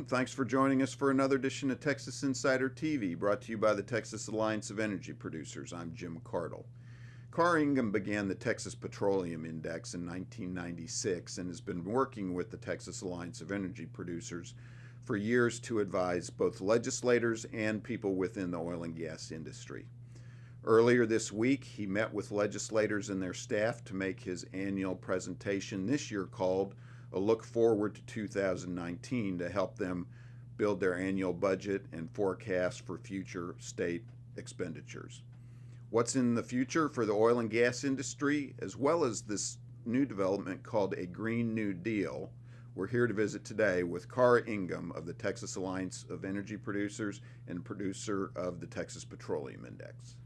Thanks for joining us for another edition of Texas Insider TV, brought to you by the Texas Alliance of Energy Producers. I'm Jim Cardle. Karr Ingham began the Texas Petroleum Index in 1996 and has been working with the Texas Alliance of Energy Producers for years to advise both legislators and people within the oil and gas industry. Earlier this week, he met with legislators and their staff to make his annual presentation, this year called A Look Forward to 2019, to help them build their annual budget and forecast for future state expenditures. What's in the future for the oil and gas industry, as well as this new development called a Green New Deal? We're here to visit today with Karr Ingham of the Texas Alliance of Energy Producers and producer of the Texas Petroleum Index.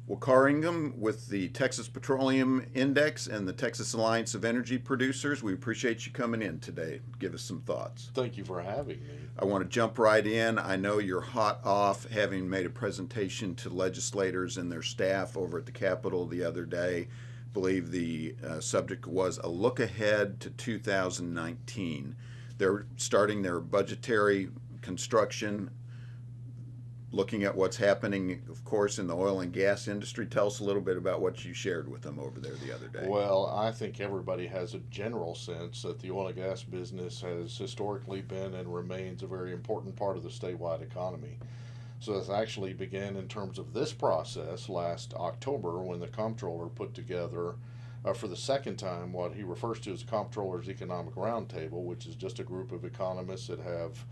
Well, Karr Ingham with the Texas Petroleum Index and the Texas Alliance of Energy Producers, we appreciate you coming in today. Give us some thoughts. Thank you for having me. I want to jump right in. I know you're hot off having made a presentation to legislators and their staff over at the Capitol the other day. I believe the subject was a look ahead to 2019. They're starting their budgetary construction, looking at what's happening, of course, in the oil and gas industry. Tell us a little bit about what you shared with them over there the other day. Well, I think everybody has a general sense that the oil and gas business has historically been and remains a very important part of the statewide economy. So this actually began in terms of this process last October when the comptroller put together for the second time what he refers to as Comptroller's Economic Roundtable, which is just a group of economists that have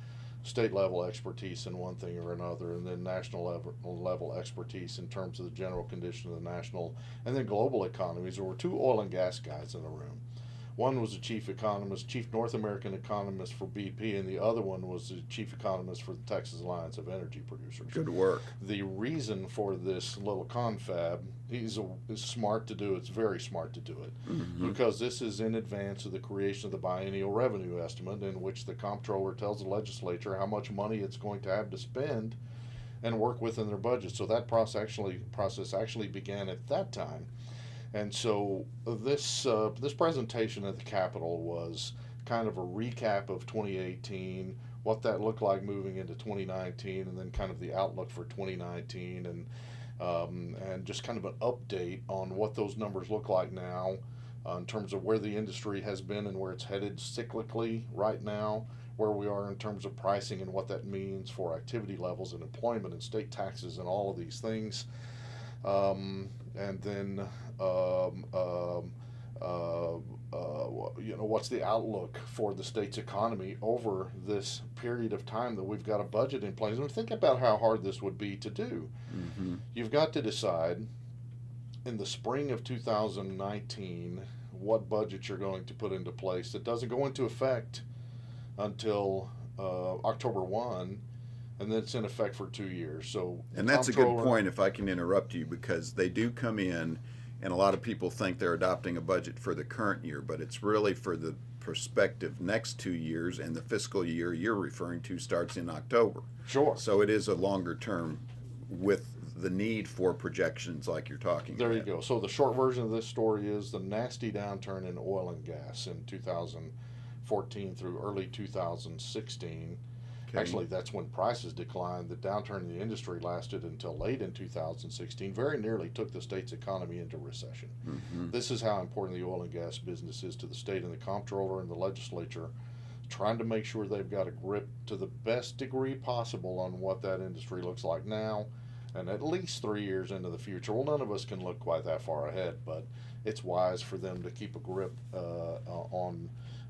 state level expertise in one thing or another, and then national level expertise in terms of the general condition of the national and then global economies. There were two oil and gas guys in the room. One was the chief economist, chief North American economist for BP, and the other one was the chief economist for the Texas Alliance of Energy Producers. Good work. The reason for this little confab, is smart to do. It's very smart to do it, because this is in advance of the creation of the biennial revenue estimate, in which the comptroller tells the legislature how much money it's going to have to spend and work within their budget. So that process actually began at that time. And so this presentation at the Capitol was kind of a recap of 2018, what that looked like moving into 2019, and then kind of the outlook for 2019, and just kind of an update on what those numbers look like now in terms of where the industry has been and where it's headed cyclically right now, where we are in terms of pricing and what that means for activity levels and employment and state taxes and all of these things. And then what's the outlook for the state's economy over this period of time that we've got a budget in place. And think about how hard this would be to do. You've got to decide in the spring of 2019 what budget you're going to put into place that doesn't go into effect until October 1. And then it's in effect for 2 years. And that's a good point, if I can interrupt you, because they do come in, and a lot of people think they're adopting a budget for the current year, but it's really for the prospective next 2 years, and the fiscal year you're referring to starts in October. Sure. So it is a longer term with the need for projections like you're talking about. There you go. So the short version of this story is the nasty downturn in oil and gas in 2014 through early 2016. Actually, that's when prices declined. The downturn in the industry lasted until late in 2016, very nearly took the state's economy into recession. This is how important the oil and gas business is to the state, and the comptroller and the legislature trying to make sure they've got a grip to the best degree possible on what that industry looks like now and at least 3 years into the future. Well, none of us can look quite that far ahead, but it's wise for them to keep a grip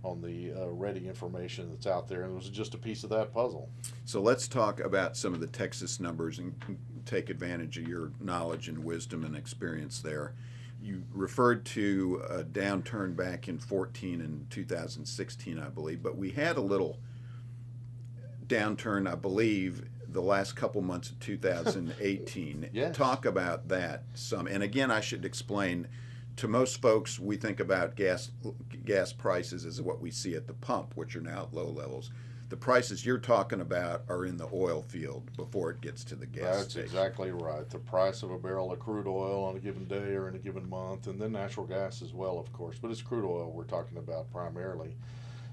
on the ready information that's out there, and it was just a piece of that puzzle. So let's talk about some of the Texas numbers and take advantage of your knowledge and wisdom and experience there. You referred to a downturn back in 14 and 2016, I believe, but we had a little downturn, I believe, the last couple months of 2018. Yes. Talk about that some. And again, I should explain, to most folks, we think about gas prices as what we see at the pump, which are now at low levels. The prices you're talking about are in the oil field before it gets to the gas station. That's exactly right. The price of a barrel of crude oil on a given day or in a given month, and then natural gas as well, of course. But it's crude oil we're talking about primarily.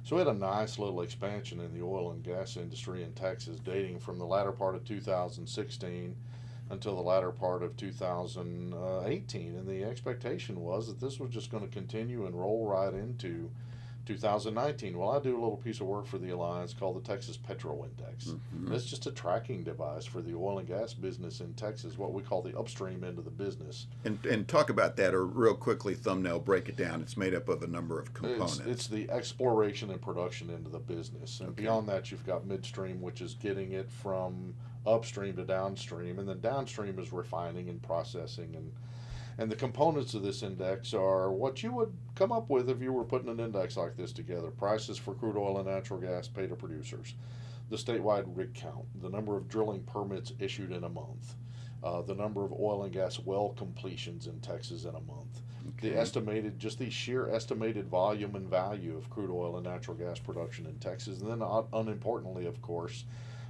So we had a nice little expansion in the oil and gas industry in Texas, dating from the latter part of 2016 until the latter part of 2018. And the expectation was that this was just going to continue and roll right into 2019. Well, I do a little piece of work for the Alliance called the Texas Petro Index. Mm-hmm. It's just a tracking device for the oil and gas business in Texas, what we call the upstream end of the business. And talk about that, or real quickly, thumbnail, break it down. It's made up of a number of components. It's the exploration and production end of the business. And beyond that, you've got midstream, which is getting it from upstream to downstream. And then downstream is refining and processing. And the components of this index are what you would come up with if you were putting an index like this together. Prices for crude oil and natural gas paid to producers, the statewide rig count, the number of drilling permits issued in a month, the number of oil and gas well completions in Texas in a month, the estimated, just the sheer estimated volume and value of crude oil and natural gas production in Texas, and then unimportantly, of course,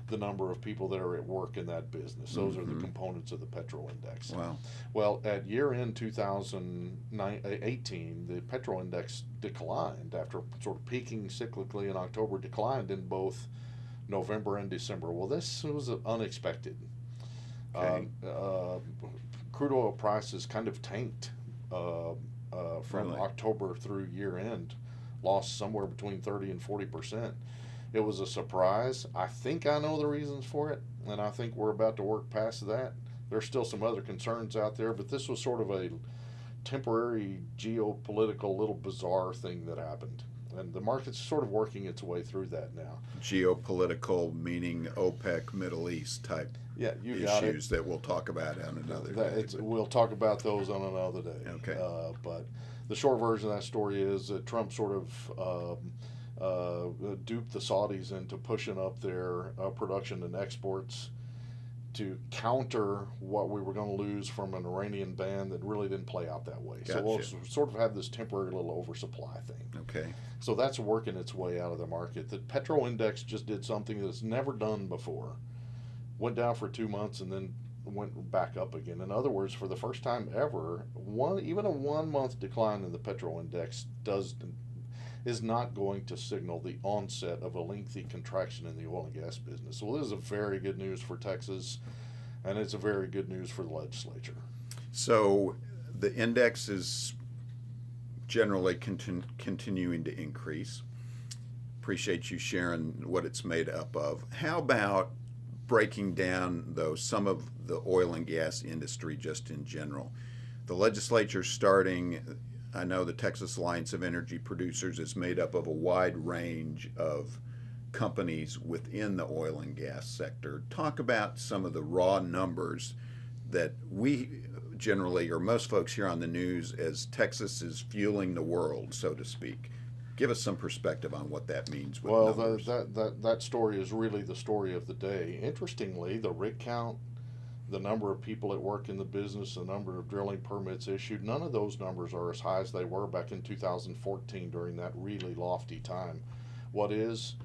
the number of people that are at work in that business. Those are the components of the Petro Index. Wow. Well, at year-end 2018, the Petro Index declined after sort of peaking cyclically in October, declined in both November and December. Well, this was unexpected. Okay. Crude oil prices kind of tanked from Really? October through year-end, lost somewhere between 30 and 40%. It was a surprise. I think I know the reasons for it, and I think we're about to work past that. There's still some other concerns out there, but this was sort of a temporary geopolitical little bizarre thing that happened. And the market's sort of working its way through that now. Geopolitical, meaning OPEC, Middle East type issues that we'll talk about on another day. We'll talk about those on another day. Okay. But the short version of that story is that Trump sort of duped the Saudis into pushing up their production and exports to counter what we were going to lose from an Iranian ban that really didn't play out that way. Gotcha. So we'll sort of have this temporary little oversupply thing. Okay. So that's working its way out of the market. The Petro Index just did something that's never done before. Went down for 2 months and then went back up again. In other words, for the first time ever, even a 1 month decline in the Petro Index is not going to signal the onset of a lengthy contraction in the oil and gas business. So this is a very good news for Texas, and it's a very good news for the legislature. So the index is generally continuing to increase. Appreciate you sharing what it's made up of. How about breaking down, though, some of the oil and gas industry just in general? The legislature's starting. I know the Texas Alliance of Energy Producers is made up of a wide range of companies within the oil and gas sector. Talk about some of the raw numbers that we generally, or most folks hear on the news as Texas is fueling the world, so to speak. Give us some perspective on what that means with numbers. That story is really the story of the day. Interestingly, the rig count, the number of people at work in the business, the number of drilling permits issued, none of those numbers are as high as they were back in 2014 during that really lofty time. What is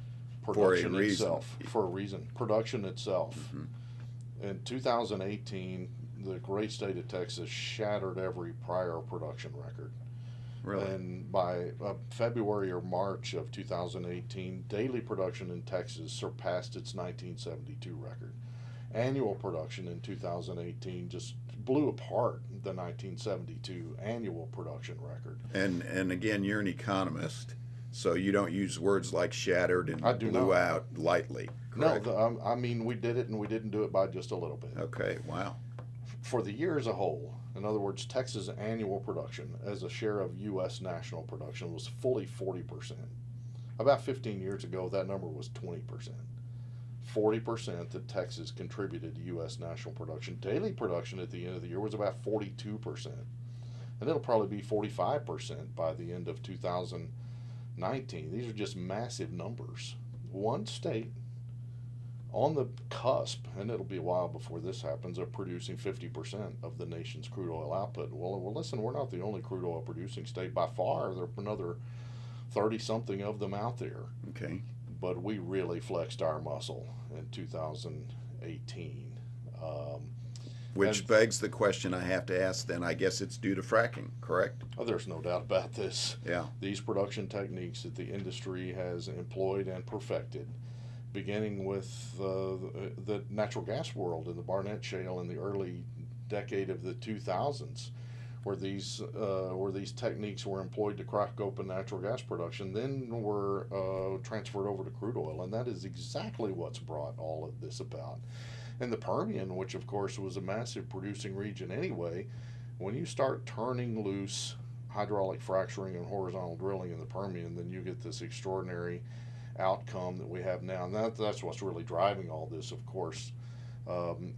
production itself? For a reason. Production itself. Mm-hmm. In 2018, the great state of Texas shattered every prior production record. Really? And by February or March of 2018, daily production in Texas surpassed its 1972 record. Annual production in 2018 just blew apart the 1972 annual production record. And again, you're an economist, so you don't use words like shattered and blew out lightly, correct? No, I mean, we did it, and we didn't do it by just a little bit. Okay, wow. For the year as a whole, in other words, Texas' annual production as a share of U.S. national production was fully 40%. About 15 years ago, that number was 20%. 40% that Texas contributed to U.S. national production. Daily production at the end of the year was about 42%. And it'll probably be 45% by the end of 2019. These are just massive numbers. One state on the cusp, and it'll be a while before this happens, of producing 50% of the nation's crude oil output. Well, listen, we're not the only crude oil producing state. By far, there are another 30-something of them out there. Okay. But we really flexed our muscle in 2018. Which And begs the question I have to ask then. I guess it's due to fracking, correct? there's no doubt about this. Yeah. These production techniques that the industry has employed and perfected, beginning with the natural gas world in the Barnett Shale in the early decade of the 2000s, where these techniques were employed to crack open natural gas production, then were transferred over to crude oil, and that is exactly what's brought all of this about. And the Permian, which of course was a massive producing region anyway, when you start turning loose hydraulic fracturing and horizontal drilling in the Permian, then you get this extraordinary outcome that we have now. And that's what's really driving all this, of course,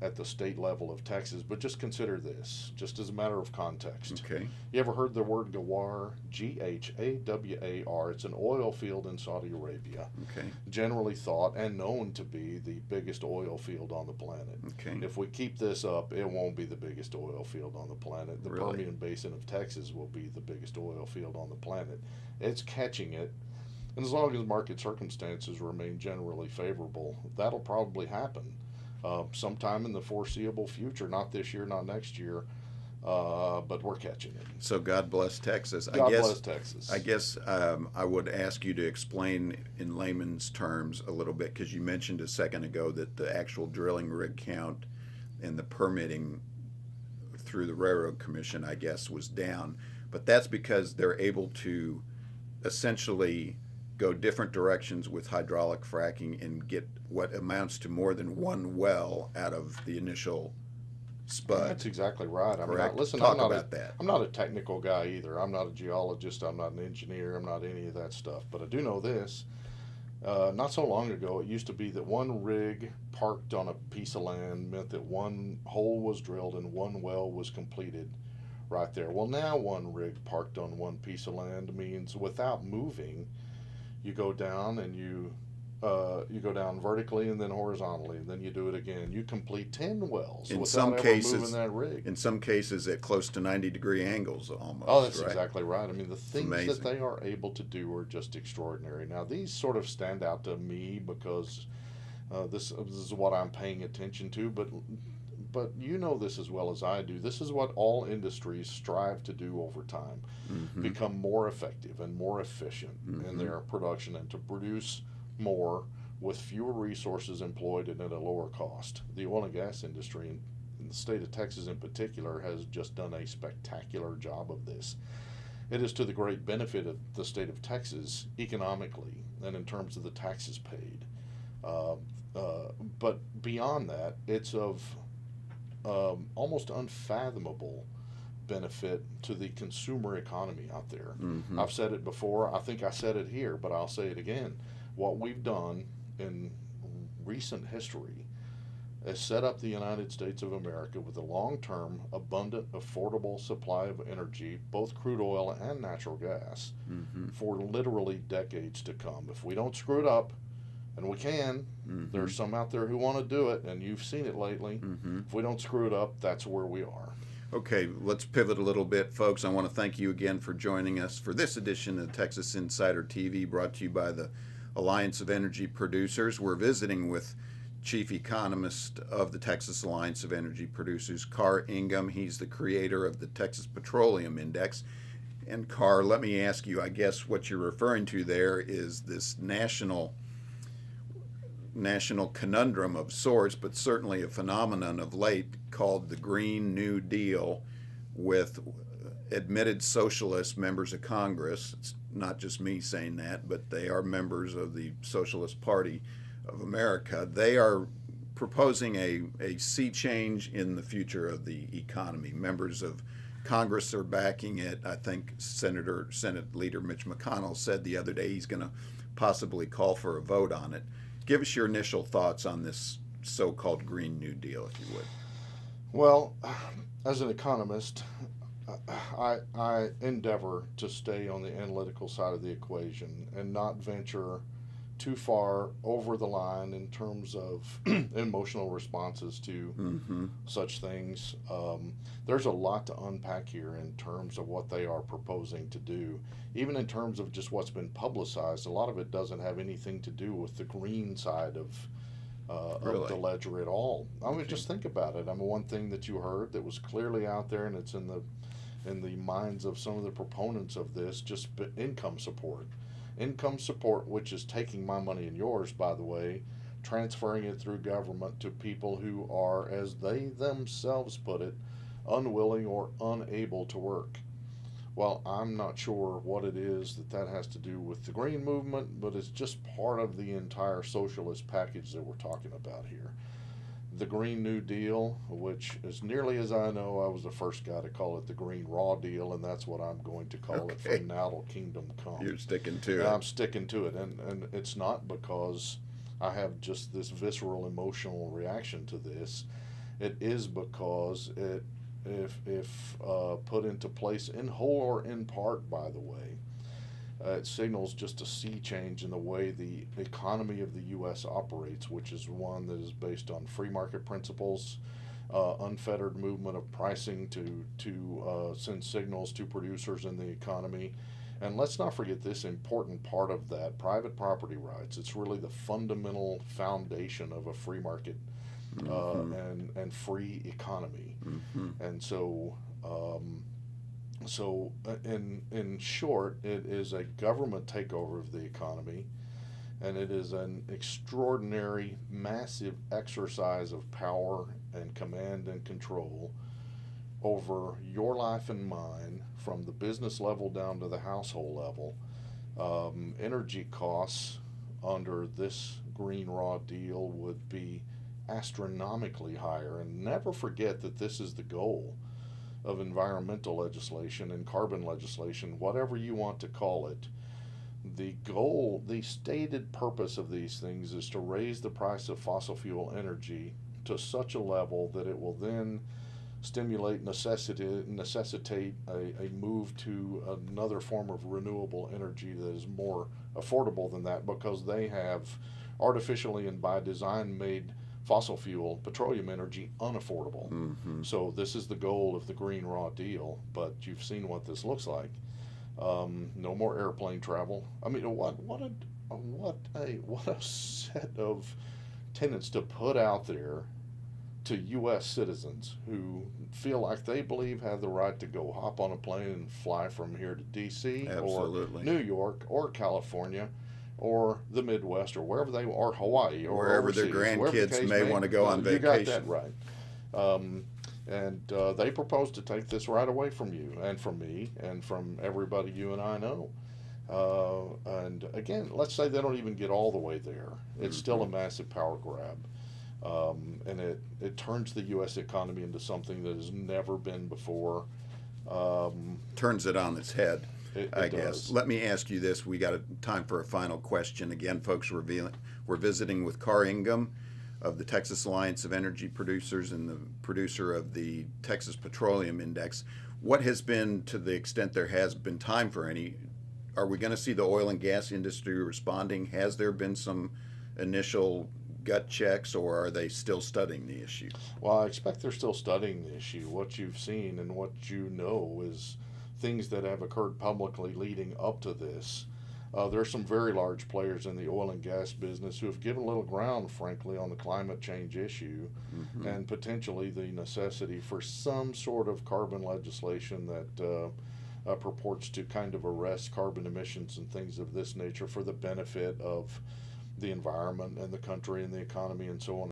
at the state level of Texas. But just consider this, just as a matter of context. Okay. You ever heard the word Ghawar? Ghawar. It's an oil field in Saudi Arabia. Okay. Generally thought and known to be the biggest oil field on the planet. Okay. If we keep this up, it won't be the biggest oil field on the planet. The Really? Permian Basin of Texas will be the biggest oil field on the planet. It's catching it. And as long as market circumstances remain generally favorable, that'll probably happen sometime in the foreseeable future. Not this year, not next year, but we're catching it. So God bless Texas. God bless Texas. I guess I would ask you to explain in layman's terms a little bit, because you mentioned a second ago that the actual drilling rig count and the permitting through the Railroad Commission, I guess, was down. But that's because they're able to essentially go different directions with hydraulic fracking and get what amounts to more than one well out of the initial spud. That's exactly right. I mean, Correct. listen, Talk I'm not about that. I'm not a technical guy either. I'm not a geologist. I'm not an engineer. I'm not any of that stuff. But I do know this. Not so long ago, it used to be that one rig parked on a piece of land meant that one hole was drilled and one well was completed right there. Well, now one rig parked on one piece of land means without moving, you go down and you go down vertically and then horizontally, and then you do it again. You complete 10 wells In without some ever cases, moving that rig. In some cases, at close to 90-degree angles almost. Oh, that's right? exactly right. I mean, the things amazing. that they are able to do are just extraordinary. Now, these sort of stand out to me because this is what I'm paying attention to, but you know this as well as I do. This is what all industries strive to do over time, become more effective and more efficient in their production and to produce more with fewer resources employed and at a lower cost. The oil and gas industry, in the state of Texas in particular, has just done a spectacular job of this. It is to the great benefit of the state of Texas economically and in terms of the taxes paid. But beyond that, it's of almost unfathomable benefit to the consumer economy out there. I've said it before. I think I said it here, but I'll say it again. What we've done in recent history is set up the United States of America with a long-term, abundant, affordable supply of energy, both crude oil and natural gas, for literally decades to come. If we don't screw it up, and we can, there's some out there who want to do it, and you've seen it lately. If we don't screw it up, that's where we are. Okay, let's pivot a little bit, folks. I want to thank you again for joining us for this edition of Texas Insider TV, brought to you by the Alliance of Energy Producers. We're visiting with Chief Economist of the Texas Alliance of Energy Producers, Karr Ingham. He's the creator of the Texas Petroleum Index. And Karr, let me ask you, I guess what you're referring to there is this national conundrum of sorts, but certainly a phenomenon of late called the Green New Deal, with admitted socialist members of Congress. It's not just me saying that, but they are members of the Socialist Party of America. They are proposing a sea change in the future of the economy. Members of Congress are backing it. I think Senate Leader Mitch McConnell said the other day he's going to possibly call for a vote on it. Give us your initial thoughts on this so-called Green New Deal, if you would. Well, as an economist, I endeavor to stay on the analytical side of the equation and not venture too far over the line in terms of emotional responses to such things. There's a lot to unpack here in terms of what they are proposing to do. Even in terms of just what's been publicized, a lot of it doesn't have anything to do with the green side of of the ledger at all. I mean, just think about it. I mean, one thing that you heard that was clearly out there, and it's in the minds of some of the proponents of this, just income support. Income support, which is taking my money and yours, by the way, transferring it through government to people who are, as they themselves put it, unwilling or unable to work. Well, I'm not sure what it is that has to do with the green movement, but it's just part of the entire socialist package that we're talking about here. The Green New Deal, which, as nearly as I know, I was the first guy to call it the Green Raw Deal, and that's what I'm going to call it from now till kingdom come. You're sticking to it. I'm sticking to it, and it's not because I have just this visceral emotional reaction to this. It is because if put into place in whole or in part, by the way, it signals just a sea change in the way the economy of the U.S. operates, which is one that is based on free market principles, unfettered movement of pricing to send signals to producers in the economy. And let's not forget this important part of that, private property rights. It's really the fundamental foundation of a free market and free economy. And so in short, it is a government takeover of the economy, and it is an extraordinary, massive exercise of power and command and control over your life and mine, from the business level down to the household level. Energy costs under this Green Raw Deal would be astronomically higher. And never forget that this is the goal of environmental legislation and carbon legislation, whatever you want to call it. The goal, the stated purpose of these things is to raise the price of fossil fuel energy to such a level that it will then necessitate a move to another form of renewable energy that is more affordable than that, because they have artificially and by design made fossil fuel, petroleum energy, unaffordable. So this is the goal of the Green Raw Deal, but you've seen what this looks like. No more airplane travel. I mean, what a set of tenets to put out there to U.S. citizens who feel like they believe have the right to go hop on a plane and fly from here to D.C. or New York or California or the Midwest or wherever they are, Hawaii or wherever overseas, their grandkids may want to go on vacation. You got that right. And they propose to take this right away from you and from me and from everybody you and I know. And again, let's say they don't even get all the way there. It's still a massive power grab. And it turns the U.S. economy into something that has never been before. Turns it on its head, I guess. Does. Let me ask you this. We got time for a final question. Again, folks, we're visiting with Karr Ingham of the Texas Alliance of Energy Producers and the producer of the Texas Petroleum Index. What has been, to the extent there has been time for any, are we going to see the oil and gas industry responding? Has there been some initial gut checks, or are they still studying the issue? Well, I expect they're still studying the issue. What you've seen and what you know is things that have occurred publicly leading up to this. There are some very large players in the oil and gas business who have given a little ground, frankly, on the climate change issue and potentially the necessity for some sort of carbon legislation that purports to kind of arrest carbon emissions and things of this nature for the benefit of the environment and the country and the economy and so on